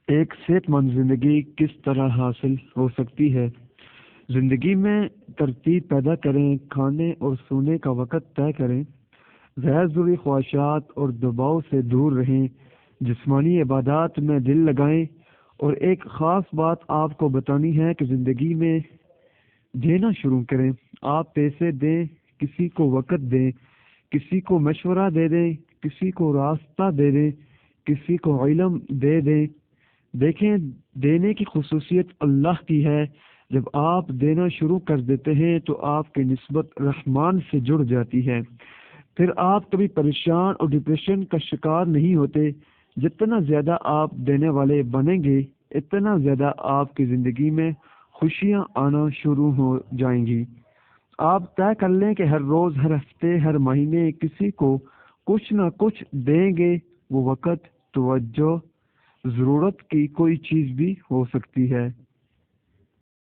ایک صحت مند زندگی کس طرح حاصل ہو سکتی ہے؟ زندگی میں ترتیب پیدا کریں، کھانے اور سونے کا وقت طے کریں، غیر ضروری خواہشات اور دباؤ سے دور رہیں، جسمانی عبادات میں دل لگائیں، اور ایک خاص بات آپ کو بتانی ہے کہ زندگی میں دینا شروع کریں۔ آپ پیسے دیں، کسی کو وقت دیں، کسی کو مشورہ دے دیں، کسی کو راستہ دے دیں، کسی کو علم دے دیں۔ دیکھیں، دینے کی خصوصیت اللہ کی ہے۔ جب آپ دینا شروع کر دیتے ہیں تو آپ کی نسبت رحمان سے جڑ جاتی ہے۔ پھر آپ کبھی پریشان اور ڈپریشن کا شکار نہیں ہوتے۔ جتنا زیادہ آپ دینے والے بنیں گے، اتنا زیادہ آپ کی زندگی میں خوشیاں آنا شروع ہو جائیں گی۔ آپ طے کر لیں کہ ہر روز، ہر ہفتے، ہر مہینے کسی کو کچھ نہ کچھ دیں گے۔ وہ وقت، توجہ، ضرورت کی کوئی چیز بھی ہو سکتی ہے۔